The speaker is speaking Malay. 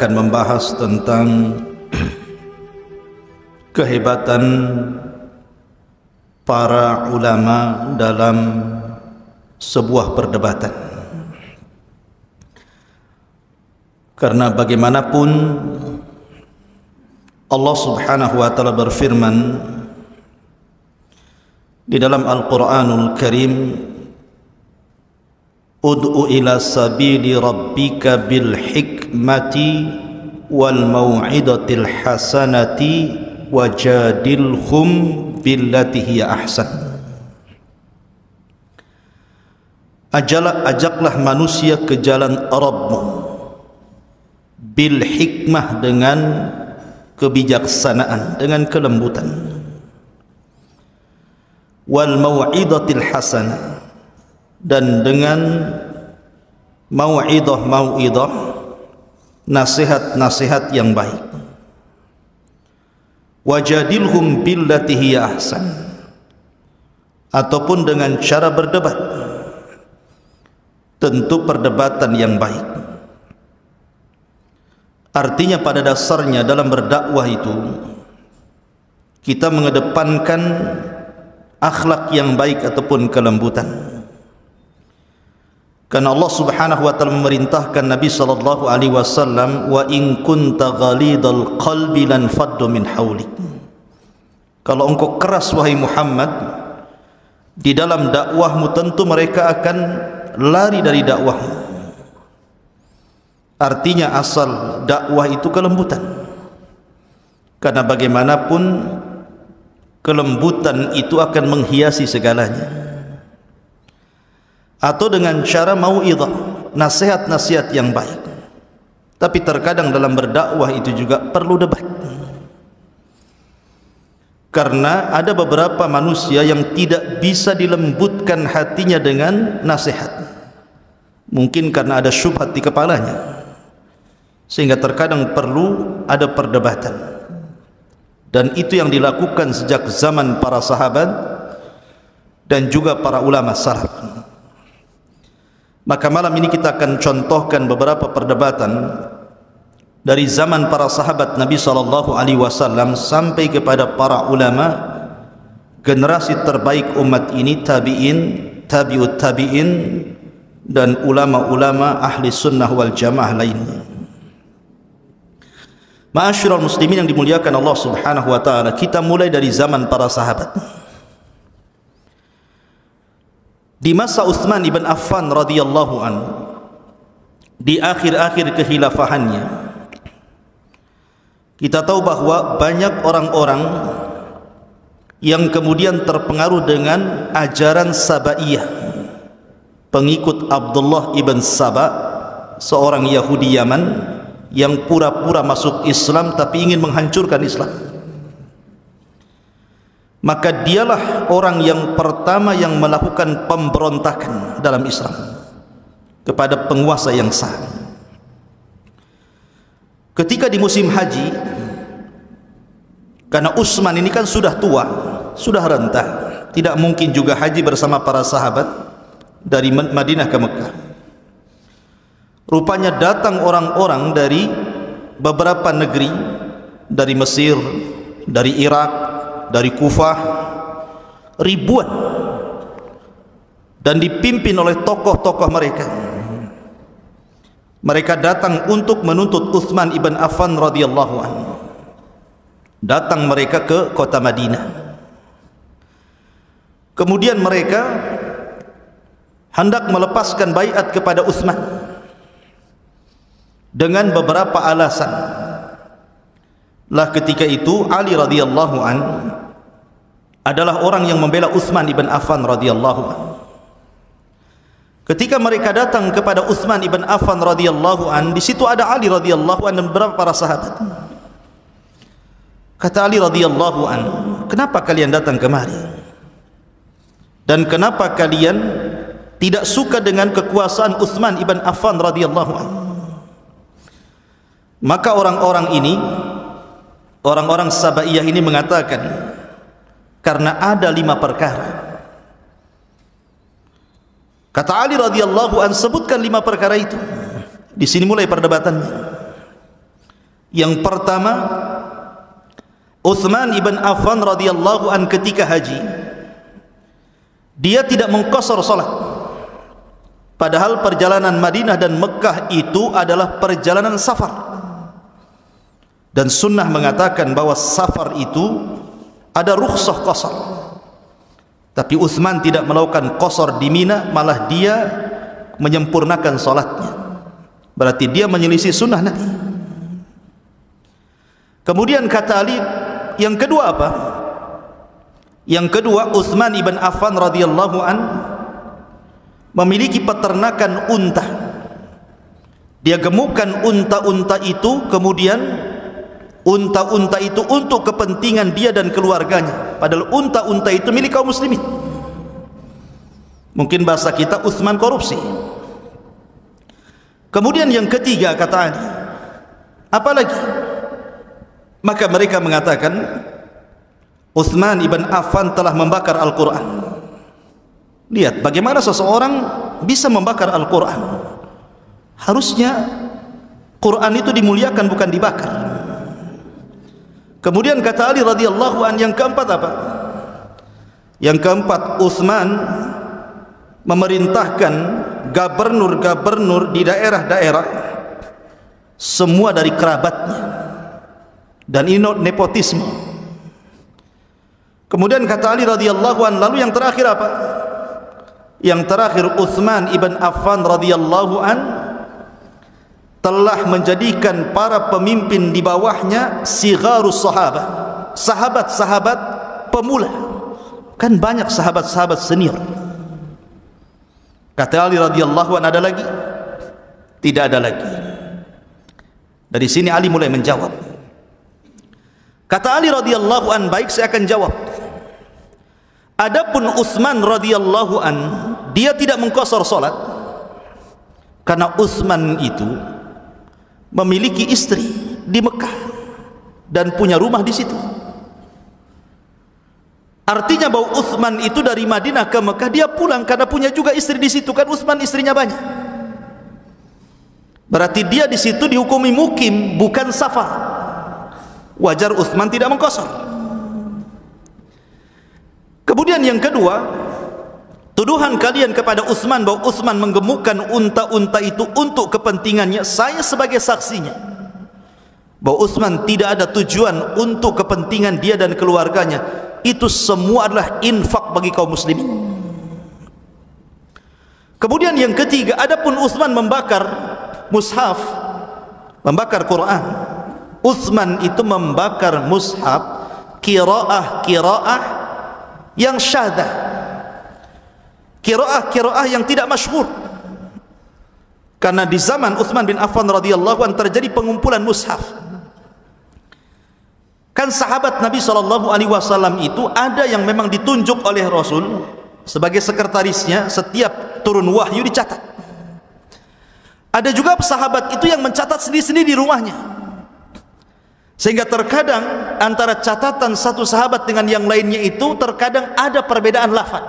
akan membahas tentang kehebatan para ulama dalam sebuah perdebatan. Karena bagaimanapun Allah Subhanahu wa taala berfirman di dalam Al-Qur'anul Karim, ud'u ila sabili rabbika bil hikmati wal mau'idatil hasanati wajadilhum billati hiya ahsan. Ajaklah manusia ke jalan Rabbmu bil hikmah, dengan kebijaksanaan, dengan kelembutan, wal mau'idatil hasanah, dan dengan mau'idah, nasihat-nasihat yang baik. Wajadilhum billati hiya ahsan, ataupun dengan cara berdebat, tentu perdebatan yang baik. Artinya pada dasarnya dalam berdakwah itu kita mengedepankan akhlak yang baik ataupun kelembutan. Karena Allah Subhanahu wa taala memerintahkan Nabi sallallahu alaihi wasallam, wa in kunta ghalidal qalbi lan faddu min haulik. Kalau engkau keras wahai Muhammad di dalam dakwahmu, tentu mereka akan lari dari dakwahmu. Artinya asal dakwah itu kelembutan. Karena bagaimanapun kelembutan itu akan menghiasi segalanya. Atau dengan cara mau'idhah, nasihat-nasihat yang baik. Tapi terkadang dalam berdakwah itu juga perlu debat. Karena ada beberapa manusia yang tidak bisa dilembutkan hatinya dengan nasihat. Mungkin karena ada syubhat di kepalanya, sehingga terkadang perlu ada perdebatan. Dan itu yang dilakukan sejak zaman para sahabat dan juga para ulama salaf. Maka malam ini kita akan contohkan beberapa perdebatan dari zaman para sahabat Nabi sallallahu alaihi wasallam sampai kepada para ulama, generasi terbaik umat ini, tabi'in, tabi'ut tabi'in, dan ulama-ulama ahli sunnah wal jamaah lainnya. Ma'asyiral muslimin yang dimuliakan Allah Subhanahu wa taala, kita mulai dari zaman para sahabat. Di masa Utsman ibn Affan radhiyallahu an, di akhir-akhir kekhilafahannya, kita tahu bahwa banyak orang-orang yang kemudian terpengaruh dengan ajaran Sabaiyah, pengikut Abdullah ibn Saba, seorang Yahudi Yaman yang pura-pura masuk Islam tapi ingin menghancurkan Islam. Maka dialah orang yang pertama yang melakukan pemberontakan dalam Islam kepada penguasa yang sah. Ketika di musim haji, karena Utsman ini kan sudah tua, sudah renta, tidak mungkin juga haji bersama para sahabat dari Madinah ke Mekah. Rupanya datang orang-orang dari beberapa negeri, dari Mesir, dari Irak, dari Kufah, ribuan, dan dipimpin oleh tokoh-tokoh mereka. Mereka datang untuk menuntut Utsman ibn Affan radhiyallahu anhu. Datang mereka ke kota Madinah. Kemudian mereka hendak melepaskan baiat kepada Utsman dengan beberapa alasan. Lah ketika itu Ali radhiyallahu anhu adalah orang yang membela Utsman ibn Affan radhiyallahu anhu. Ketika mereka datang kepada Utsman ibn Affan radhiyallahu anhu, di situ ada Ali radhiyallahu anhu dan beberapa para sahabat. Kata Ali radhiyallahu anhu, kenapa kalian datang kemari? Dan kenapa kalian tidak suka dengan kekuasaan Utsman ibn Affan radhiyallahu anhu? Maka orang-orang ini, orang-orang Sabaiyah ini mengatakan, karena ada 5 perkara. Kata Ali radhiyallahu anhu, sebutkan 5 perkara itu. Di sini mulai perdebatannya. Yang pertama, Utsman ibn Affan radhiyallahu an ketika haji, dia tidak mengqasar salat. Padahal perjalanan Madinah dan Mekah itu adalah perjalanan safar. Dan sunnah mengatakan bahwa safar itu ada rukhsah qasar. Tapi Utsman tidak melakukan qasar di Mina, malah dia menyempurnakan salatnya. Berarti dia menyelisih sunnah Nabi. Kemudian kata Ali, yang kedua apa? Yang kedua, Utsman ibn Affan radhiyallahu an memiliki peternakan unta. Dia gemukkan unta-unta itu, kemudian unta-unta itu untuk kepentingan dia dan keluarganya. Padahal unta-unta itu milik kaum muslimin. Mungkin bahasa kita, Utsman korupsi. Kemudian yang ketiga kata Ali, apalagi? Maka mereka mengatakan Utsman ibn Affan telah membakar Al-Quran. Lihat bagaimana seseorang bisa membakar Al-Quran. Harusnya Quran itu dimuliakan, bukan dibakar. Kemudian kata Ali radhiyallahu an, yang keempat apa? Yang keempat, Utsman memerintahkan gubernur-gubernur di daerah-daerah semua dari kerabatnya, dan ini nepotisme. Kemudian kata Ali radhiyallahu an, lalu yang terakhir apa? Yang terakhir, Utsman ibn Affan radhiyallahu an telah menjadikan para pemimpin di bawahnya sigharus sahabah, sahabat-sahabat pemula. Kan banyak sahabat-sahabat senior. Kata Ali radhiyallahu an, ada lagi? Tidak ada lagi. Dari sini Ali mulai menjawab. Kata Ali radhiyallahu an, baik, saya akan jawab. Adapun Utsman radhiyallahu an, dia tidak mengqasar salat karena Utsman itu memiliki istri di Mekah dan punya rumah di situ. Artinya bahwa Utsman itu dari Madinah ke Mekah dia pulang karena punya juga istri di situ. Kan Utsman istrinya banyak. Berarti dia di situ dihukumi mukim, bukan safar. Wajar Utsman tidak mengqasar. Kemudian yang kedua, tuduhan kalian kepada Utsman bahwa Utsman menggemukkan unta-unta itu untuk kepentingannya, saya sebagai saksinya bahwa Utsman tidak ada tujuan untuk kepentingan dia dan keluarganya. Itu semua adalah infak bagi kaum muslimin. Kemudian yang ketiga, adapun Utsman membakar mushaf, membakar Quran, Utsman itu membakar mushaf qiraah yang syaddah, qiraah yang tidak masyhur. Karena di zaman Utsman bin Affan radhiyallahu an terjadi pengumpulan mushaf. Kan sahabat Nabi SAW itu ada yang memang ditunjuk oleh Rasul sebagai sekretarisnya, setiap turun wahyu dicatat. Ada juga sahabat itu yang mencatat sendiri-sendiri di rumahnya, sehingga terkadang antara catatan satu sahabat dengan yang lainnya itu terkadang ada perbedaan lafaz.